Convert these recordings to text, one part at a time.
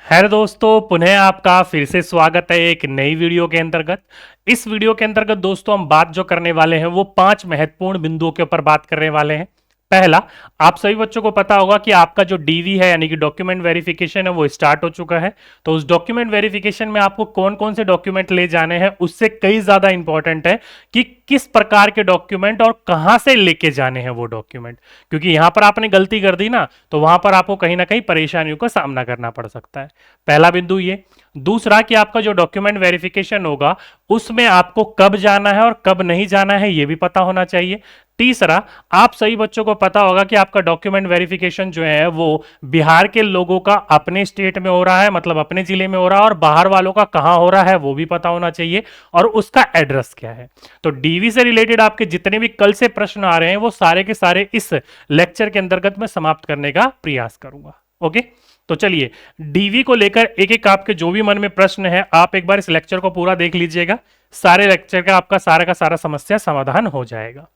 खैर दोस्तों, पुनः आपका फिर से स्वागत है एक नई वीडियो के अंतर्गत। इस वीडियो के अंतर्गत दोस्तों हम बात जो करने वाले हैं वो 5 महत्वपूर्ण बिंदुओं के ऊपर बात करने वाले हैं। पहला, आप सभी बच्चों को पता होगा कि आपका जो डीवी है यानी कि डॉक्यूमेंट वेरिफिकेशन है वो स्टार्ट हो चुका है। तो उस डॉक्यूमेंट वेरिफिकेशन में आपको कौन कौन से डॉक्यूमेंट ले जाने हैं उससे कई ज्यादा इंपॉर्टेंट है कि किस प्रकार के डॉक्यूमेंट और कहां से लेके जाने हैं वो डॉक्यूमेंट। क्योंकि यहां पर आपने गलती कर दी ना, तो वहां पर आपको कहीं ना कहीं परेशानियों का सामना करना पड़ सकता है। पहला बिंदु ये। दूसरा कि आपका जो डॉक्यूमेंट वेरिफिकेशन होगा उसमें आपको कब जाना है और कब नहीं जाना है ये भी पता होना चाहिए। तीसरा, आप सही बच्चों को पता होगा कि आपका डॉक्यूमेंट वेरिफिकेशन जो है वो बिहार के लोगों का अपने स्टेट में हो रहा है, मतलब अपने जिले में हो रहा है, और बाहर वालों का कहां हो रहा है वो भी पता होना चाहिए, और उसका एड्रेस क्या है। तो डीवी से रिलेटेड आपके जितने भी कल से प्रश्न आ रहे हैं वो सारे के सारे इस लेक्चर के अंतर्गत मैं समाप्त करने का प्रयास करूंगा। ओके, तो चलिए डीवी को लेकर एक एक आपके जो भी मन में प्रश्न है आप एक बार इस लेक्चर को पूरा देख लीजिएगा। सारे लेक्चर का सारा समस्या समाधान हो जाएगा।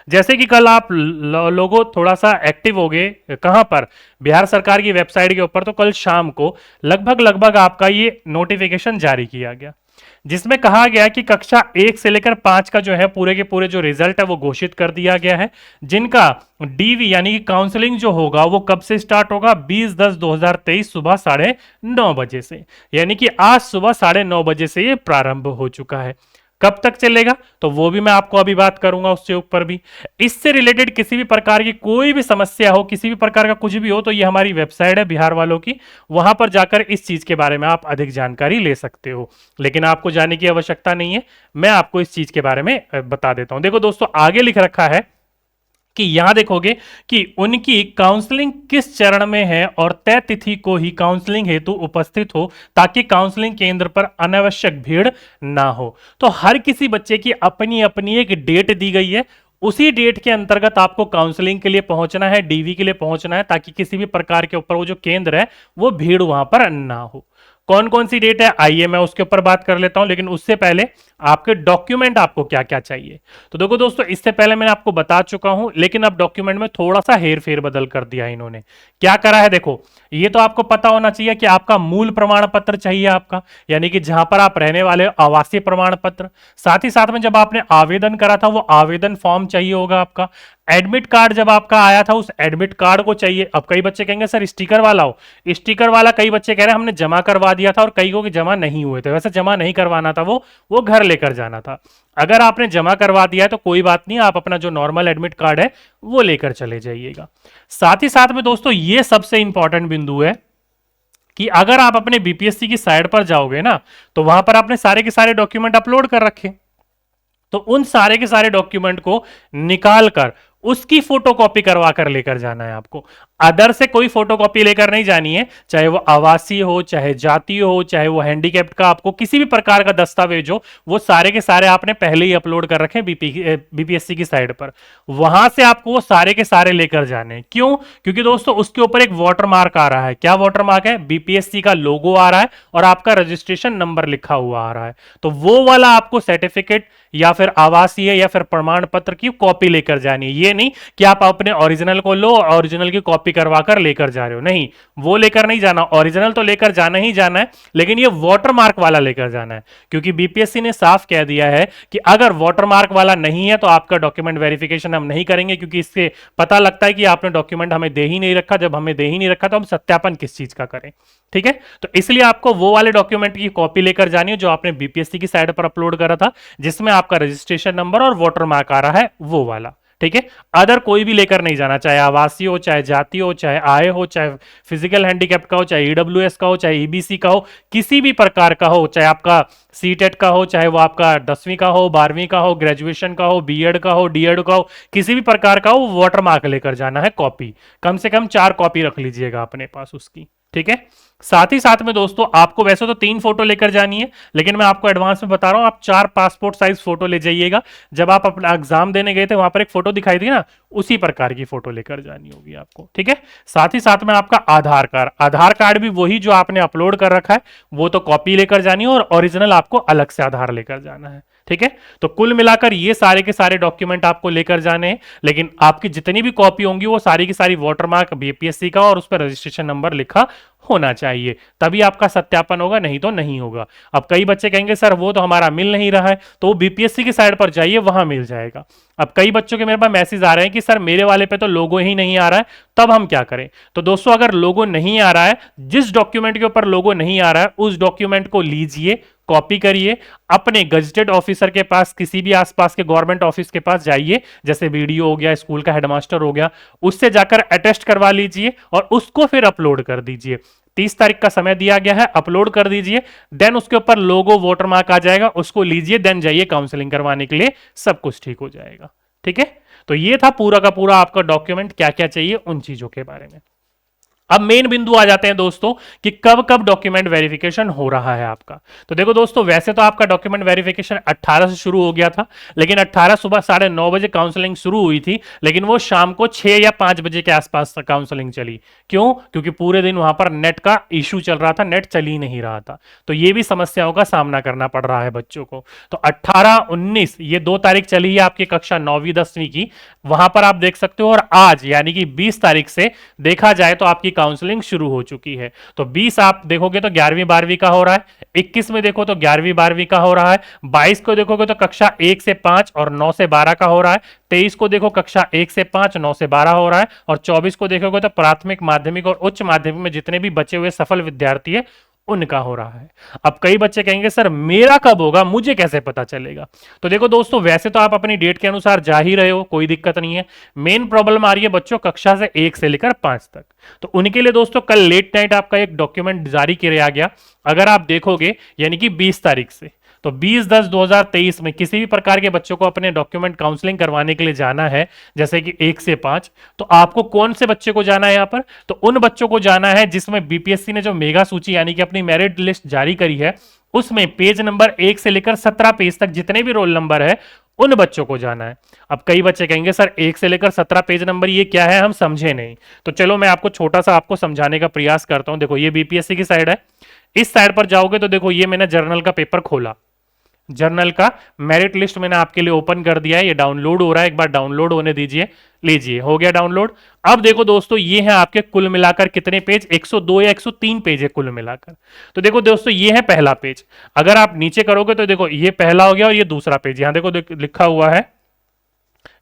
जैसे कि कल आप लोगों थोड़ा सा एक्टिव हो गए कहां पर, बिहार सरकार की वेबसाइट के ऊपर, तो कल शाम को लगभग आपका ये नोटिफिकेशन जारी किया गया जिसमें कहा गया कि कक्षा 1 से लेकर 5 का जो है पूरे के पूरे जो रिजल्ट है वो घोषित कर दिया गया है, जिनका डीवी यानी कि काउंसलिंग जो होगा वो कब से स्टार्ट होगा, 20/10/2023 सुबह 9:30 बजे से, यानी कि आज सुबह 9:30 बजे से ये प्रारंभ हो चुका है। कब तक चलेगा तो वो भी मैं आपको अभी बात करूंगा उससे ऊपर भी। इससे रिलेटेड किसी भी प्रकार की कोई भी समस्या हो, किसी भी प्रकार का कुछ भी हो, तो ये हमारी वेबसाइट है बिहार वालों की, वहां पर जाकर इस चीज के बारे में आप अधिक जानकारी ले सकते हो। लेकिन आपको जाने की आवश्यकता नहीं है, मैं आपको इस चीज के बारे में बता देता हूं। देखो दोस्तों, आगे लिख रखा है कि यहां देखोगे कि उनकी काउंसलिंग किस चरण में है और तय तिथि को ही काउंसलिंग हेतु उपस्थित हो ताकि काउंसलिंग केंद्र पर अनावश्यक भीड़ ना हो। तो हर किसी बच्चे की अपनी अपनी एक डेट दी गई है, उसी डेट के अंतर्गत आपको काउंसलिंग के लिए पहुंचना है, डीवी के लिए पहुंचना है, ताकि किसी भी प्रकार के ऊपर वो जो केंद्र है वो भीड़ वहां पर ना हो। कौन कौन सी डेट है आइए मैं उसके ऊपर बात कर लेता हूं, लेकिन उससे पहले आपके डॉक्यूमेंट आपको क्या क्या चाहिए। तो देखो दोस्तों, इससे पहले मैंने आपको बता चुका हूं, लेकिन अब डॉक्यूमेंट में थोड़ा सा हेर फेर बदल कर दिया इन्होंने। क्या करा है देखो, ये तो आपको पता होना चाहिए कि आपका मूल प्रमाण पत्र चाहिए आपका, यानी कि जहां पर आप रहने वाले आवासीय प्रमाण पत्र। साथ ही साथ में जब आपने आवेदन करा था वो आवेदन फॉर्म चाहिए होगा आपका। एडमिट कार्ड जब आपका आया था उस एडमिट कार्ड को चाहिए। अब कई बच्चे कहेंगे सर स्टिकर वाला हो, स्टिकर वाला कई बच्चे कह रहे हैं हमने जमा करवा दिया था और कई को जमा नहीं हुए थे। वैसे जमा नहीं करवाना था, वो घर लेकर जाना था। अगर आपने जमा करवा दिया है तो कोई बात नहीं, आप अपना जो नॉर्मल एडमिट कार्ड है वो लेकर चले जाइएगा। साथ ही साथ में दोस्तों ये सबसे इंपॉर्टेंट बिंदु है कि अगर आप अपने बीपीएससी की साइट पर जाओगे ना, तो वहां पर आपने सारे के सारे डॉक्यूमेंट अपलोड कर रखे, तो उन सारे के सारे डॉक्यूमेंट को निकाल कर उसकी फोटोकॉपी करवा कर लेकर जाना है आपको। अदर से कोई फोटोकॉपी लेकर नहीं जानी है, चाहे वो आवासीय हो, चाहे जातीय हो, चाहे वो हैंडीकैप्ड का, आपको किसी भी प्रकार का दस्तावेज हो, वो सारे के सारे आपने पहले ही अपलोड कर रखे बीपीएससी की साइट पर। वहां से आपको वो सारे के सारे लेकर जाने हैं। क्यों? क्योंकि दोस्तों उसके ऊपर एक वाटर मार्क आ रहा है। क्या वाटर मार्क है? बीपीएससी का लोगो आ रहा है और आपका रजिस्ट्रेशन नंबर लिखा हुआ आ रहा है। तो वो वाला आपको सर्टिफिकेट या फिर आवासीय या फिर प्रमाण पत्र की कॉपी लेकर जानी है। ये नहीं कि आप अपने ओरिजिनल को लो, ओरिजिनल की कॉपी करवा कर लेकर जा रहे हो, नहीं, वो लेकर नहीं जाना। ओरिजिनल तो लेकर जाना ही जाना है, लेकिन ये वाटर मार्क वाला लेकर जाना है, क्योंकि बीपीएससी ने साफ कह दिया है कि अगर वाटर मार्क वाला नहीं है तो आपका डॉक्यूमेंट वेरिफिकेशन हम नहीं करेंगे, क्योंकि इससे पता लगता है कि आपने डॉक्यूमेंट हमें दे ही नहीं रखा। जब हमें दे ही नहीं रखा तो हम सत्यापन किस चीज का करें? ठीक है, तो इसलिए आपको वो वाले डॉक्यूमेंट की कॉपी लेकर जानी है जो आपने बीपीएससी की साइट पर अपलोड करा था, जिसमें आपका रजिस्ट्रेशन नंबर और वाटर मार्क आ रहा है, वो वाला। ठीक है, अदर कोई भी लेकर नहीं जाना, चाहे आवासीय हो, चाहे जाति हो, चाहे आय हो, चाहे फिजिकल हैंडीकैप का हो, चाहे ईडब्ल्यूएस का हो, चाहे ईबीसी का हो, किसी भी प्रकार का हो, चाहे आपका सीटेट का हो, चाहे वो आपका 10वीं का हो, 12वीं का हो, ग्रेजुएशन का हो, बीएड का हो, डीएड का हो, किसी भी प्रकार का हो, वाटर मार्क लेकर जाना है कॉपी। कम से कम 4 कॉपी रख लीजिएगा अपने पास उसकी। ठीक है, साथ ही साथ में दोस्तों आपको वैसे तो 3 फोटो लेकर जानी है, लेकिन मैं आपको एडवांस में बता रहा हूं आप 4 पासपोर्ट साइज फोटो ले जाइएगा। जब आप अपना एग्जाम देने गए थे वहां पर एक फोटो दिखाई थी ना, उसी प्रकार की फोटो लेकर जानी होगी आपको। ठीक है, साथ ही साथ में आपका आधार कार्ड भी वही जो आपने अपलोड कर रखा है वो तो कॉपी लेकर जानी है, और ओरिजिनल आपको अलग से आधार लेकर जाना है। ठीक है। तो कुल मिलाकर ये सारे के सारे डॉक्यूमेंट आपको लेकर जाने हैं, लेकिन आपकी जितनी भी कॉपी होंगी वो सारी की सारी वाटरमार्क बीपीएससी का और उस पर रजिस्ट्रेशन नंबर लिखा होना चाहिए, तभी आपका सत्यापन होगा, नहीं तो नहीं होगा। अब कई बच्चे कहेंगे सर वो तो हमारा मिल नहीं रहा है, तो वो बीपीएससी की साइड पर जाइए, वहां मिल जाएगा। अब कई बच्चों के मेरे पास मैसेज आ रहे हैं कि सर मेरे वाले पे तो लोगो ही नहीं आ रहा है, तब हम क्या करें? तो दोस्तों अगर लोगो नहीं आ रहा है, जिस डॉक्यूमेंट के ऊपर लोगो नहीं आ रहा है उस डॉक्यूमेंट को लीजिए, कॉपी करिए, अपने गजेटेड ऑफिसर के पास, किसी भी आसपास के गवर्नमेंट ऑफिस के पास जाइए, जैसे बीडीओ हो गया, स्कूल का हेडमास्टर हो गया, उससे जाकर अटेस्ट करवा लीजिए और उसको फिर अपलोड कर दीजिए। 30 तारीख का समय दिया गया है, अपलोड कर दीजिए, देन उसके ऊपर लोगो वाटरमार्क आ जाएगा, उसको लीजिए, देन जाइए काउंसलिंग करवाने के लिए, सब कुछ ठीक हो जाएगा। ठीक है, तो ये था पूरा का पूरा आपका डॉक्यूमेंट क्या क्या चाहिए उन चीजों के बारे में। अब मेन बिंदु आ जाते हैं दोस्तों कि कब कब डॉक्यूमेंट वेरिफिकेशन हो रहा है आपका। तो देखो दोस्तों, वैसे तो आपका डॉक्यूमेंट वेरिफिकेशन 18 से शुरू हो गया था, लेकिन 18 सुबह 9:30 बजे काउंसलिंग शुरू हुई थी, लेकिन वो शाम को 6 या 5 बजे के आसपास काउंसलिंग चली। क्यों? क्योंकि पूरे दिन वहां पर नेट का इशू चल रहा था, नेट चल ही नहीं रहा था, तो ये भी समस्याओं का सामना करना पड़ रहा है बच्चों को। तो 18, 19 ये 2 तारीख चली है आपकी कक्षा 9वीं 10वीं की, वहां पर आप देख सकते हो, और आज यानी कि 20 तारीख से देखा जाए तो आपकी काउंसलिंग शुरू हो चुकी है। तो 20 आप देखोगे तो 11वीं 12वीं का हो रहा है, 21 में देखो तो 11वीं 12वीं का हो रहा है, 22 को देखोगे तो कक्षा 1 से 5 और 9 से 12 का हो रहा है, 23 को देखो कक्षा 1 से 5 9 से 12 हो रहा है, और 24 को देखोगे तो प्राथमिक, माध्यमिक और उच्च माध्यमिक में जितने भी बचे हुए सफल विद्यार्थी है उनका हो रहा है। अब कई बच्चे कहेंगे सर मेरा कब होगा, मुझे कैसे पता चलेगा? तो देखो दोस्तों, वैसे तो आप अपनी डेट के अनुसार जा ही रहे हो, कोई दिक्कत नहीं है। मेन प्रॉब्लम आ रही है बच्चों कक्षा से 1 से लेकर 5 तक। तो उनके लिए दोस्तों कल लेट नाइट आपका एक डॉक्यूमेंट जारी किया गया, अगर आप देखोगे यानी कि 20 तारीख से, तो 20/10/2023 में किसी भी प्रकार के बच्चों को अपने डॉक्यूमेंट काउंसलिंग करवाने के लिए जाना है, जैसे कि 1 से 5, तो आपको कौन से बच्चे को जाना है यहां पर? तो उन बच्चों को जाना है जिसमें बीपीएससी ने जो मेगा सूची यानी कि अपनी मेरिट लिस्ट जारी करी है, उसमें पेज नंबर 1 से लेकर 17 पेज तक जितने भी रोल नंबर है उन बच्चों को जाना है। अब कई बच्चे कहेंगे सर 1 से लेकर 17 पेज नंबर ये क्या है, हम समझे नहीं। तो चलो मैं आपको छोटा सा आपको समझाने का प्रयास करता हूं। देखो ये बीपीएससी की साइड है, इस साइड पर जाओगे तो देखो ये मैंने जर्नल का पेपर खोला, जर्नल का मेरिट लिस्ट मैंने आपके लिए ओपन कर दिया है, ये डाउनलोड हो रहा है, एक बार डाउनलोड होने दीजिए। लीजिए, हो गया डाउनलोड। अब देखो दोस्तों, ये है आपके कुल मिलाकर कितने पेज, 102 या 103 पेज है कुल मिलाकर। तो देखो दोस्तों, ये है पहला पेज। अगर आप नीचे करोगे तो देखो ये पहला हो गया और ये दूसरा पेज, यहां देखो लिखा हुआ है,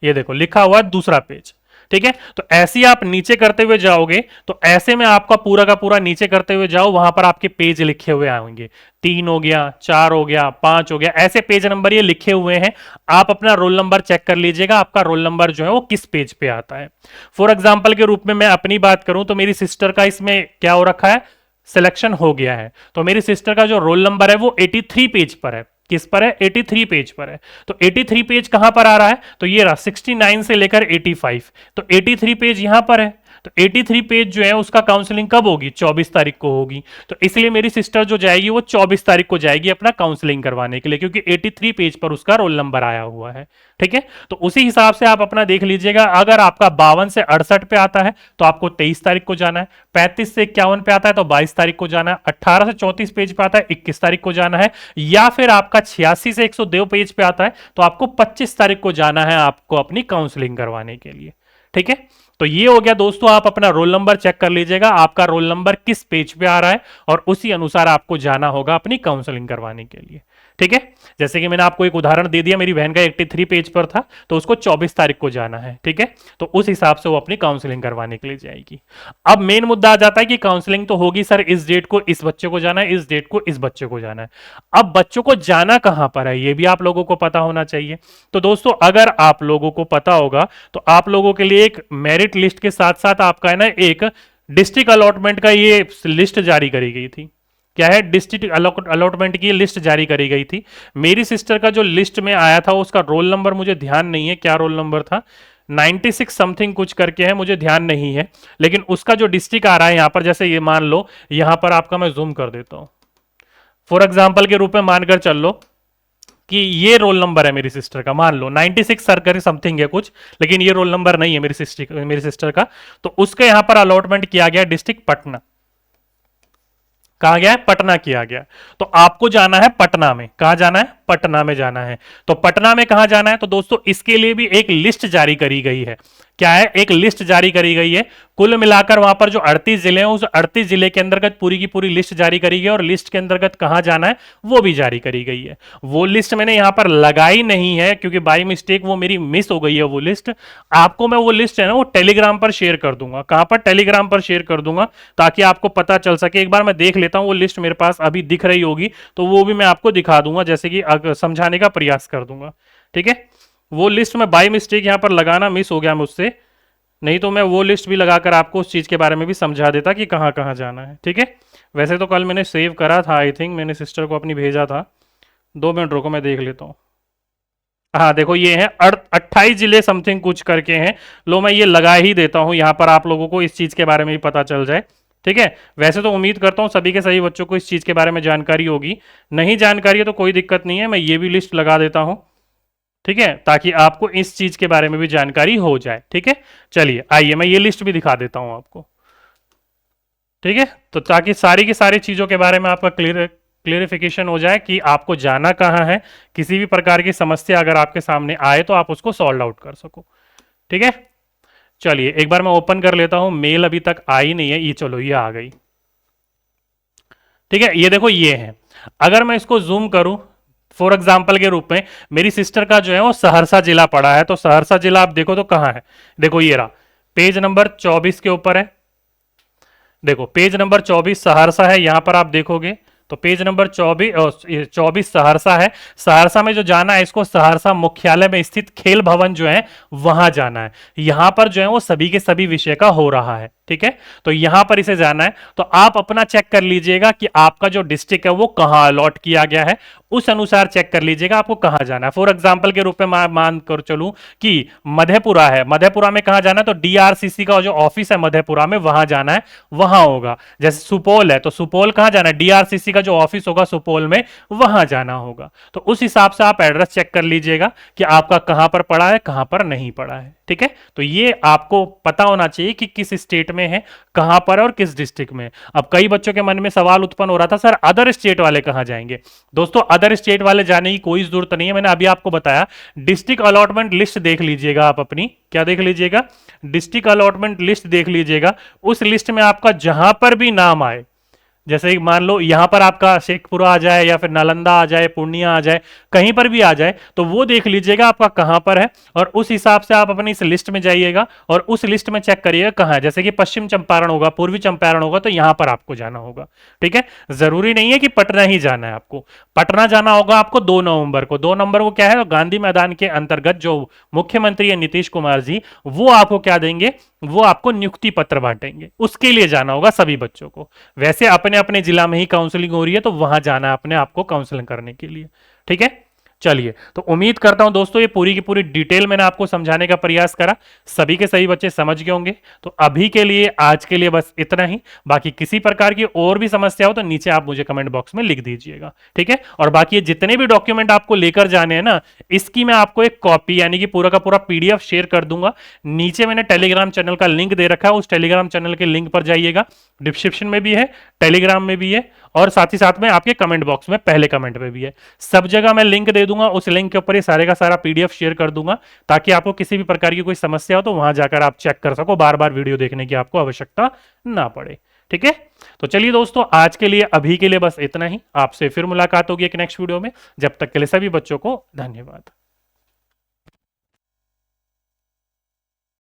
ये देखो लिखा हुआ है दूसरा पेज। ठीक है, तो ऐसे ही आप नीचे करते हुए जाओगे तो ऐसे में आपका पूरा का पूरा नीचे करते हुए जाओ, वहां पर आपके पेज लिखे हुए आएंगे, 3 हो गया, 4 हो गया, 5 हो गया, ऐसे पेज नंबर ये लिखे हुए हैं। आप अपना रोल नंबर चेक कर लीजिएगा, आपका रोल नंबर जो है वो किस पेज पे आता है। फॉर एग्जाम्पल के रूप में मैं अपनी बात करूं तो मेरी सिस्टर का इसमें क्या हो रखा है, सिलेक्शन हो गया है। तो मेरी सिस्टर का जो रोल नंबर है वो 83 पेज पर है। किस पर है? 83 पेज पर है। तो 83 पेज कहां पर आ रहा है? तो ये रहा 69 से लेकर 85, तो 83 पेज यहां पर है। तो 83 पेज जो है उसका काउंसलिंग कब होगी? 24 तारीख को होगी। तो इसलिए मेरी सिस्टर जो जाएगी वो 24 तारीख को जाएगी अपना काउंसलिंग करवाने के लिए, क्योंकि 83 पेज पर उसका रोल नंबर आया हुआ है। ठीक है, तो उसी हिसाब से आप अपना देख लीजिएगा। अगर आपका 52 से 68 पे आता है तो आपको 23 तारीख को जाना है, 35 से 51 पे आता है तो 22 तारीख को जाना है, 18 से 34 पेज पे आता है 21 तारीख को जाना है, या फिर आपका 86 से 102 पेज पे आता है तो आपको 25 तारीख को जाना है आपको अपनी काउंसलिंग करवाने के लिए। ठीक है, तो ये हो गया दोस्तों, आप अपना रोल नंबर चेक कर लीजिएगा, आपका रोल नंबर किस पेज पे आ रहा है और उसी अनुसार आपको जाना होगा अपनी काउंसलिंग करवाने के लिए। ठीक है, जैसे कि मैंने आपको एक उदाहरण दे दिया, मेरी बहन का 83 पेज पर था तो उसको 24 तारीख को जाना है। ठीक है, तो उस हिसाब से वो अपनी काउंसलिंग करवाने के लिए जाएगी। अब मेन मुद्दा आ जाता है कि काउंसलिंग तो होगी सर, इस डेट को इस बच्चे को जाना है, इस डेट को इस बच्चे को जाना है। अब बच्चों को जाना कहां पर है ये भी आप लोगों को पता होना चाहिए। तो दोस्तों, अगर आप लोगों को पता होगा तो आप लोगों के लिए एक मेरिट लिस्ट के साथ साथ आपका है ना एक डिस्ट्रिक्ट अलॉटमेंट का ये लिस्ट जारी करी गई थी। क्या है? डिस्ट्रिक्ट अलॉटमेंट की लिस्ट जारी करी गई थी। मेरी सिस्टर का जो लिस्ट में आया था उसका रोल नंबर मुझे ध्यान नहीं है, क्या रोल नंबर था, 96 समथिंग कुछ करके है, मुझे ध्यान नहीं है। लेकिन उसका जो डिस्ट्रिक्ट आ रहा है यहां पर, जैसे ये मान लो यहां पर आपका मैं जूम कर देता हूं, फॉर एग्जाम्पल के रूप में मानकर चल लो कि ये रोल नंबर है मेरी सिस्टर का, मान लो 96 सर करके समथिंग है कुछ, लेकिन ये रोल नंबर नहीं है मेरी सिस्टर का। तो उसके यहां पर अलॉटमेंट किया गया डिस्ट्रिक्ट पटना। कहा गया है? पटना किया गया। तो आपको जाना है पटना में। कहां जाना है? पटना में जाना है। तो पटना में कहां जाना है? तो दोस्तों इसके लिए भी एक लिस्ट जारी करी गई है। क्या है? एक लिस्ट जारी करी गई है। कुल मिलाकर वहां पर जो 38 जिले हैं, उस 38 जिले के अंतर्गत पूरी की पूरी लिस्ट जारी करी गई है, और लिस्ट के अंतर्गत कहां जाना है वो भी जारी करी गई है। वो लिस्ट मैंने यहां पर लगाई नहीं है क्योंकि बाई मिस्टेक वो मेरी मिस हो गई है वो लिस्ट। आपको मैं वो लिस्ट है ना वो टेलीग्राम पर शेयर कर दूंगा। कहां पर? टेलीग्राम पर शेयर कर दूंगा, ताकि आपको पता चल सके। एक बार मैं देख लेता हूं, वो लिस्ट मेरे पास अभी दिख रही होगी तो वो भी मैं आपको दिखा दूंगा, जैसे कि समझाने का प्रयास कर दूंगा। ठीक है, वो लिस्ट में बाई मिस्टेक यहां पर लगाना मिस हो गया मुझसे, नहीं तो मैं वो लिस्ट भी लगाकर आपको उस चीज के बारे में भी समझा देता कि कहां कहां जाना है। ठीक है, वैसे तो कल मैंने सेव करा था, आई थिंक मैंने सिस्टर को अपनी भेजा था। 2 मिनट रुको, मैं देख लेता हूं। हाँ देखो, ये है 28 जिले समथिंग कुछ करके हैं। लो मैं ये लगा ही देता हूं यहां पर, आप लोगों को इस चीज के बारे में भी पता चल जाए। ठीक है, वैसे तो उम्मीद करता हूं सभी के सभी बच्चों को इस चीज के बारे में जानकारी होगी। नहीं जानकारी है तो कोई दिक्कत नहीं है, मैं ये भी लिस्ट लगा देता हूं। ठीक है, ताकि आपको इस चीज के बारे में भी जानकारी हो जाए। ठीक है, चलिए आइए मैं ये लिस्ट भी दिखा देता हूं आपको। ठीक है, तो ताकि सारी की सारी चीजों के बारे में आपका क्लियरिफिकेशन हो जाए कि आपको जाना कहाँ है। किसी भी प्रकार की समस्या अगर आपके सामने आए तो आप उसको सॉल्व आउट कर सको। ठीक है, चलिए एक बार मैं ओपन कर लेता हूं। मेल अभी तक आई नहीं है, ये चलो ये आ गई। ठीक है, ये देखो ये है। अगर मैं इसको जूम करूं फॉर एग्जाम्पल के रूप में, मेरी सिस्टर का जो है वो सहरसा जिला पड़ा है, तो सहरसा जिला आप देखो तो कहां है? देखो ये रहा, पेज नंबर 24 के ऊपर है। देखो पेज नंबर 24 सहरसा है, यहां पर आप देखोगे तो पेज नंबर 24 सहरसा है। सहरसा में जो जाना है, इसको सहरसा मुख्यालय में स्थित खेल भवन जो है वहां जाना है। यहां पर जो है वो सभी के सभी विषय का हो रहा है। ठीक है, तो यहां पर इसे जाना है। तो आप अपना चेक कर लीजिएगा कि आपका जो डिस्ट्रिक्ट है वो कहां अलॉट किया गया है, उस अनुसार चेक कर लीजिएगा आपको कहां जाना है। फॉर एग्जाम्पल के रूप में मान कर चलूं कि मधेपुरा है, मधेपुरा में कहां जाना है? तो डीआरसीसी का जो ऑफिस है मधेपुरा में वहां जाना है, वहां होगा। जैसे सुपौल है तो सुपौल कहां जाना है? डीआरसीसी का जो ऑफिस होगा सुपौल में, वहां जाना होगा। तो उस हिसाब से आप एड्रेस चेक कर लीजिएगा कि आपका कहां पर पड़ा है, कहां पर नहीं पड़ा है। ठीक है, तो ये आपको पता होना चाहिए कि किस स्टेट में है, कहां पर और किस डिस्ट्रिक्ट में। अब कई बच्चों के मन में सवाल उत्पन्न हो रहा था, सर अदर स्टेट वाले कहां जाएंगे? दोस्तों अदर स्टेट वाले जाने की कोई जरूरत नहीं है। मैंने अभी आपको बताया, डिस्ट्रिक्ट अलॉटमेंट लिस्ट देख लीजिएगा आप अपनी। क्या देख लीजिएगा? डिस्ट्रिक्ट अलॉटमेंट लिस्ट देख लीजिएगा। उस लिस्ट में आपका जहां पर भी नाम आए, जैसे मान लो यहां पर आपका शेखपुरा आ जाए या फिर नालंदा आ जाए, पूर्णिया आ जाए, कहीं पर भी आ जाए, तो वो देख लीजिएगा आपका कहां पर है, और उस हिसाब से आप अपनी इस लिस्ट में जाइएगा और उस लिस्ट में चेक करिएगा कहां है। जैसे कि पश्चिम चंपारण होगा, पूर्वी चंपारण होगा, तो यहां पर आपको जाना होगा। ठीक है, जरूरी नहीं है कि पटना ही जाना है आपको। पटना जाना होगा आपको 2 नवंबर को। 2 नवंबर को क्या है? तो गांधी मैदान के अंतर्गत जो मुख्यमंत्री है नीतीश कुमार जी, वो आपको क्या देंगे? वो आपको नियुक्ति पत्र बांटेंगे, उसके लिए जाना होगा सभी बच्चों को। वैसे अपने अपने जिला में ही काउंसलिंग हो रही है तो वहां जाना है अपने आप को काउंसलिंग करने के लिए। ठीक है, चलिए तो उम्मीद करता हूं दोस्तों ये पूरी की पूरी डिटेल मैंने आपको समझाने का प्रयास करा, सभी के सभी बच्चे समझ गए होंगे। तो अभी के लिए आज के लिए बस इतना ही। बाकी किसी प्रकार की और भी समस्या हो तो नीचे आप मुझे कमेंट बॉक्स में लिख दीजिएगा। ठीक है, और बाकी ये जितने भी डॉक्यूमेंट आपको लेकर जाने हैं ना, इसकी मैं आपको एक कॉपी यानी कि पूरा का पूरा पीडीएफ शेयर कर दूंगा। नीचे मैंने टेलीग्राम चैनल का लिंक दे रखा है, उस टेलीग्राम चैनल के लिंक पर जाइएगा। डिस्क्रिप्शन में भी है, टेलीग्राम में भी है, और साथ ही साथ में आपके कमेंट बॉक्स में पहले कमेंट में भी है। सब जगह मैं लिंक दे दूंगा, उस लिंक के ऊपर ये सारे का सारा पीडीएफ शेयर कर दूंगा, ताकि आपको किसी भी प्रकार की कोई समस्या हो तो वहां जाकर आप चेक कर सको, बार बार वीडियो देखने की आपको आवश्यकता ना पड़े। ठीक है, तो चलिए दोस्तों आज के लिए अभी के लिए बस इतना ही। आपसे फिर मुलाकात होगी एक नेक्स्ट वीडियो में। जब तक के लिए सभी बच्चों को धन्यवाद।